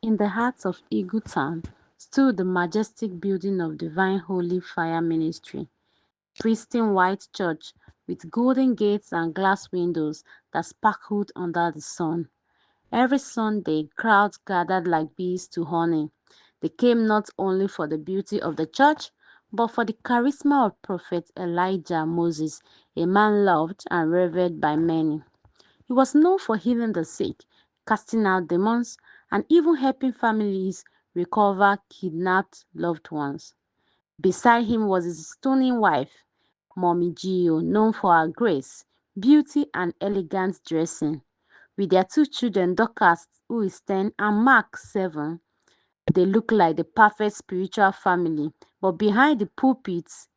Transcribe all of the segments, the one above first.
In the heart of Eagleton stood the majestic building of Divine Holy Fire Ministry, pristine white church with golden gates and glass windows that sparkled under the sun. Every Sunday, crowds gathered like bees to honey. They came not only for the beauty of the church, but for the charisma of Prophet Elijah Moses, a man loved and revered by many. He was known for healing the sick, casting out demons, and even helping families recover kidnapped loved ones. Beside him was his stunning wife, Mommy Gio, known for her grace, beauty, and elegant dressing. With their two children, Dorcas, who is 10, and Mark, 7, they look like the perfect spiritual family. But behind the pulpits,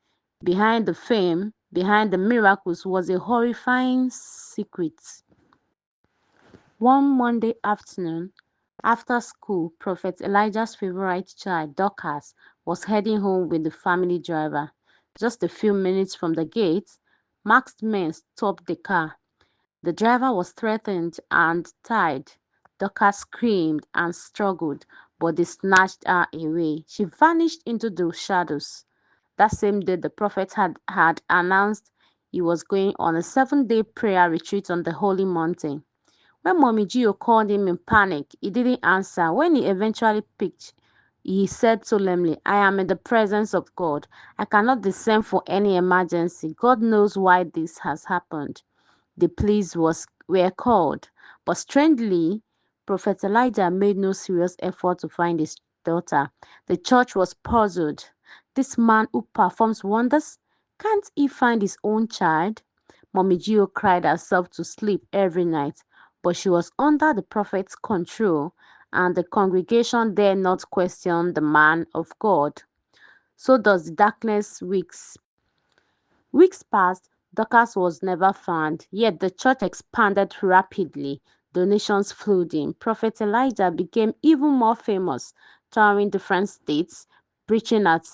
behind the fame, behind the miracles was a horrifying secret. One Monday afternoon, after school, Prophet Elijah's favorite child, Dorcas, was heading home with the family driver. Just a few minutes from the gate, masked men stopped the car. The driver was threatened and tied. Dorcas screamed and struggled, but they snatched her away. She vanished into the shadows. That same day, the prophet had announced he was going on a 7-day prayer retreat on the holy mountain. When Mommy Gio called him in panic, he didn't answer. When he eventually picked, he said solemnly, "I am in the presence of God. I cannot descend for any emergency. God knows why this has happened." The police were called, but strangely, Prophet Elijah made no serious effort to find his daughter. The church was puzzled. This man who performs wonders, can't he find his own child? Mommy Gio cried herself to sleep every night, but she was under the prophet's control, and the congregation dare not question the man of God. So does the darkness weeks. Weeks passed, Dorcas was never found, yet the church expanded rapidly. Donations flowed in. Prophet Elijah became even more famous, touring different states, preaching at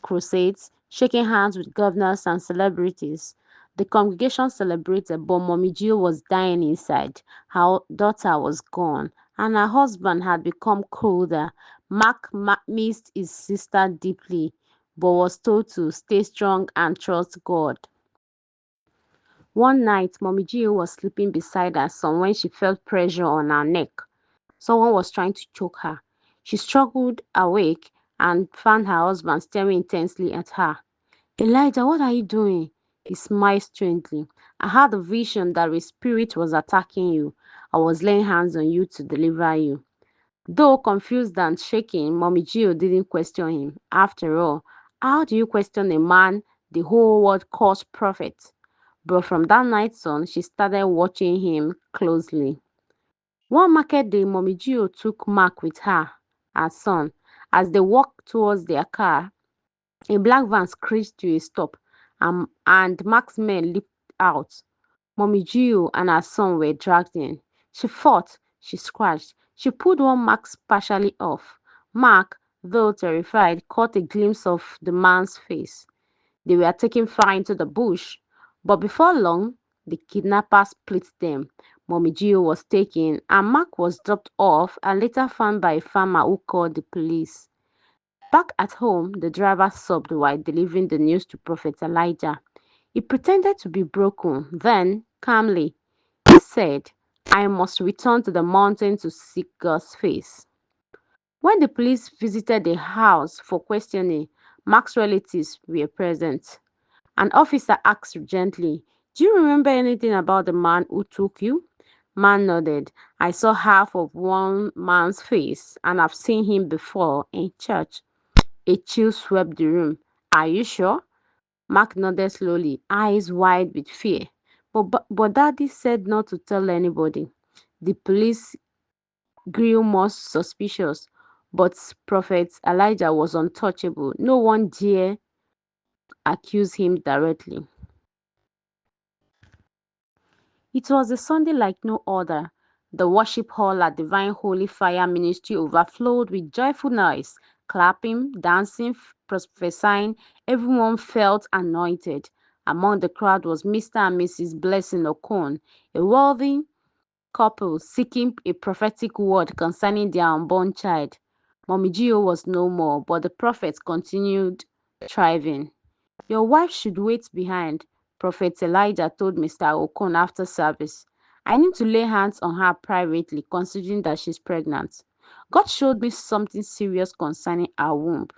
crusades, shaking hands with governors and celebrities. The congregation celebrated, but Mommy Gio was dying inside. Her daughter was gone, and her husband had become colder. Mark missed his sister deeply, but was told to stay strong and trust God. One night, Mommy Gio was sleeping beside her son when she felt pressure on her neck. Someone was trying to choke her. She struggled awake and found her husband staring intensely at her. "Elijah, what are you doing?" He smiled strangely. "I had a vision that a spirit was attacking you. I was laying hands on you to deliver you." Though confused and shaking, Mommy Gio didn't question him. After all, how do you question a man the whole world calls prophet? But from that night on, she started watching him closely. One market day, Mommy Gio took Mark with her son. As they walked towards their car, a black van screeched to a stop, and Mark's men leaped out. Mommy Gio and her son were dragged in. She fought, she scratched, she pulled one mask partially off. Mark, though terrified, caught a glimpse of the man's face. They were taken far into the bush, but before long, the kidnappers split them. Mommy Gio was taken, and Mark was dropped off and later found by a farmer who called the police. Back at home, the driver sobbed while delivering the news to Prophet Elijah. He pretended to be broken. Then, calmly, he said, "I must return to the mountain to seek God's face." When the police visited the house for questioning, Mark's relatives were present. An officer asked gently, "Do you remember anything about the man who took you?" Man nodded. "I saw half of one man's face, and I've seen him before in church." A chill swept the room. "Are you sure?" Mark nodded slowly, eyes wide with fear. But Daddy said not to tell anybody. The police grew more suspicious, but Prophet Elijah was untouchable. No one dared accuse him directly. It was a Sunday like no other. The worship hall at Divine Holy Fire Ministry overflowed with joyful noise, clapping, dancing, prophesying. Everyone felt anointed. Among the crowd was Mr. and Mrs. Blessing Okon, a wealthy couple seeking a prophetic word concerning their unborn child. Mommy Gio was no more, but the prophet continued thriving. Your wife should wait behind, Prophet Elijah told Mr. Okon after service. I need to lay hands on her privately, considering that she's pregnant. God showed me something serious concerning her womb.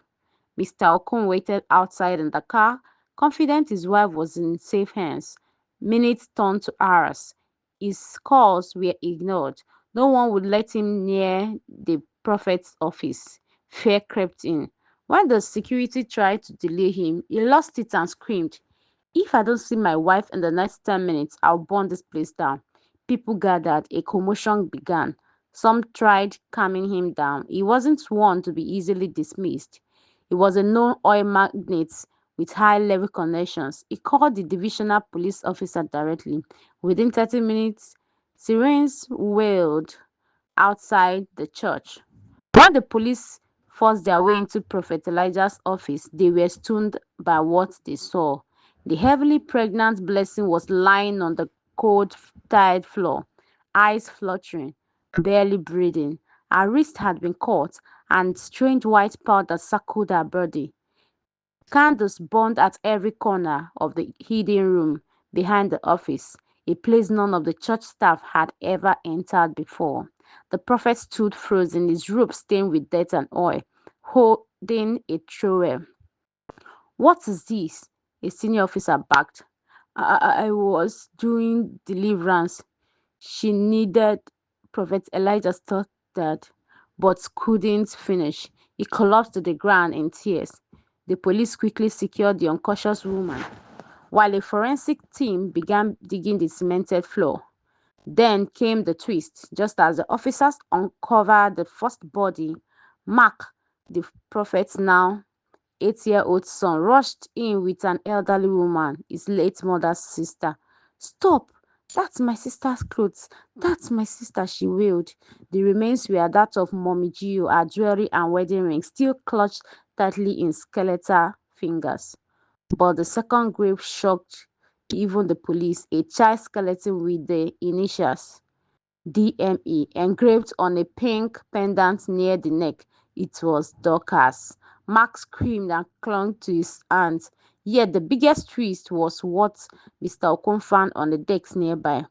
Mr. Okun waited outside in the car, confident his wife was in safe hands. Minutes turned to hours. His calls were ignored. No one would let him near the prophet's office. Fear crept in. When the security tried to delay him, he lost it and screamed, if I don't see my wife in the next 10 minutes, I'll burn this place down. People gathered. A commotion began. Some tried calming him down. He wasn't one to be easily dismissed. He was a known oil magnate with high-level connections. He called the divisional police officer directly. Within 30 minutes, sirens wailed outside the church. When the police forced their way into Prophet Elijah's office, they were stunned by what they saw. The heavily pregnant Blessing was lying on the cold, tiled floor, eyes fluttering, barely breathing. Her wrist had been cut, and strange white powder circled her body. Candles burned at every corner of the hidden room behind the office, a place none of the church staff had ever entered before. The prophet stood frozen, his robe stained with dirt and oil, holding a trowel. What is this? A senior officer barked. I was doing deliverance. She needed. Prophet Elijah stuttered, but couldn't finish. He collapsed to the ground in tears. The police quickly secured the unconscious woman, while a forensic team began digging the cemented floor. Then came the twist. Just as the officers uncovered the first body, Mark, the prophet's now 8-year-old son, rushed in with an elderly woman, his late mother's sister. Stop! That's my sister's clothes. That's my sister, she wailed. The remains were that of Mommy Gio, her jewelry and wedding ring still clutched tightly in skeletal fingers. But the second grave shocked even the police, a child skeleton with the initials DME engraved on a pink pendant near the neck. It was Dorcas. Mark screamed and clung to his hands. Yet the biggest twist was what Mr. Okon found on the decks nearby,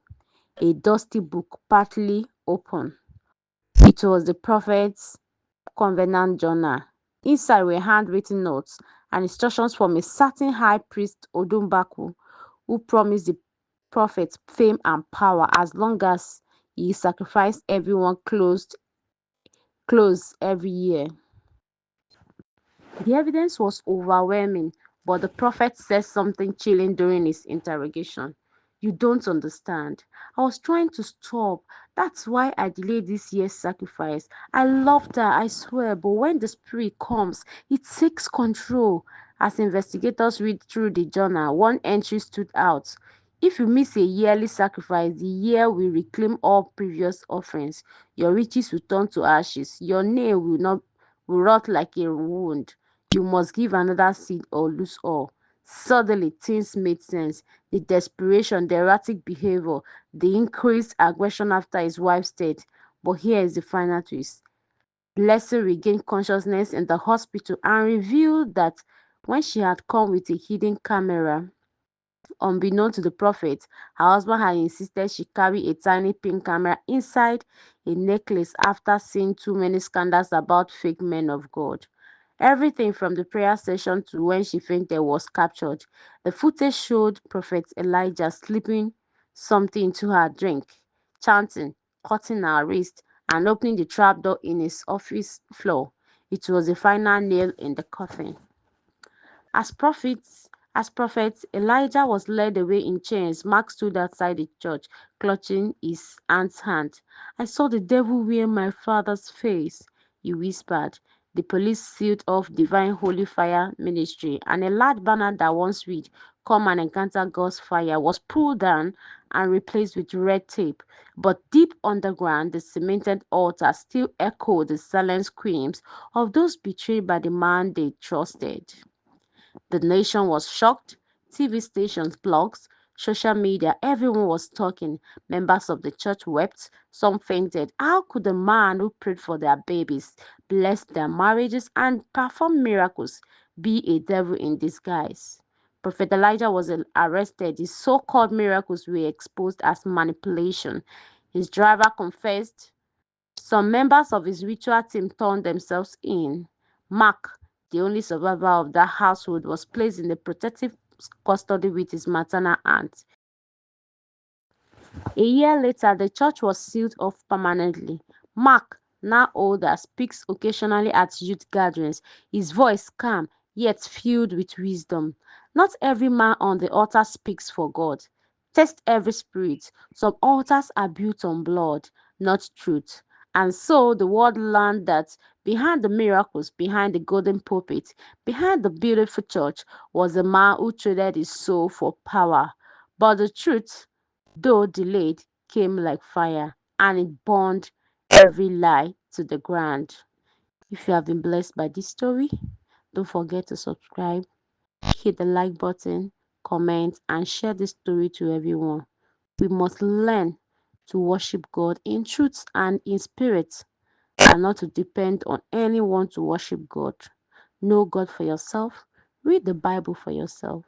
a dusty book partly open. It was the prophet's covenant journal. Inside were handwritten notes and instructions from a certain high priest Odumbaku, who promised the prophet fame and power as long as he sacrificed everyone close every year. The evidence was overwhelming, but the prophet said something chilling during his interrogation. You don't understand. I was trying to stop. That's why I delayed this year's sacrifice. I loved her, I swear, but when the spirit comes, it takes control. As investigators read through the journal, one entry stood out. If you miss a yearly sacrifice, the year will reclaim all previous offerings. Your riches will turn to ashes. Your nail will rot like a wound. You must give another seed or lose all. Suddenly things made sense. The desperation, the erratic behavior, the increased aggression after his wife's death. But here is the final twist. Blessing regained consciousness in the hospital and revealed that when she had come with a hidden camera, unbeknown to the prophet, her husband had insisted she carry a tiny pink camera inside a necklace after seeing too many scandals about fake men of God. Everything from the prayer session to when she fainted was captured. The footage showed Prophet Elijah slipping something into her drink, chanting, cutting her wrist, and opening the trapdoor in his office floor. It was the final nail in the coffin. As prophets, as prophet Elijah was led away in chains, Mark stood outside the church, clutching his aunt's hand. I saw the devil wear my father's face, he whispered. The police sealed off Divine Holy Fire Ministry, and a large banner that once read, Come and encounter God's fire, was pulled down and replaced with red tape. But deep underground, the cemented altar still echoed the silent screams of those betrayed by the man they trusted. The nation was shocked, TV stations blocked, social media, everyone was talking. Members of the church wept, some fainted. How could a man who prayed for their babies, blessed their marriages, and performed miracles be a devil in disguise? Prophet Elijah was arrested. His so called miracles were exposed as manipulation. His driver confessed. Some members of his ritual team turned themselves in. Mark, the only survivor of that household, was placed in the protective custody with his maternal aunt. A year later, the church was sealed off permanently. Mark, now older, speaks occasionally at youth gatherings, his voice calm yet filled with wisdom. Not every man on the altar speaks for God. Test every spirit. Some altars are built on blood, not truth. And so the world learned that behind the miracles, behind the golden pulpit, behind the beautiful church was a man who traded his soul for power. But the truth, though delayed, came like fire, and it burned every lie to the ground. If you have been blessed by this story, don't forget to subscribe, hit the like button, comment, and share this story to everyone. We must learn to worship God in truth and in spirit, and not to depend on anyone to worship God. Know God for yourself. Read the Bible for yourself.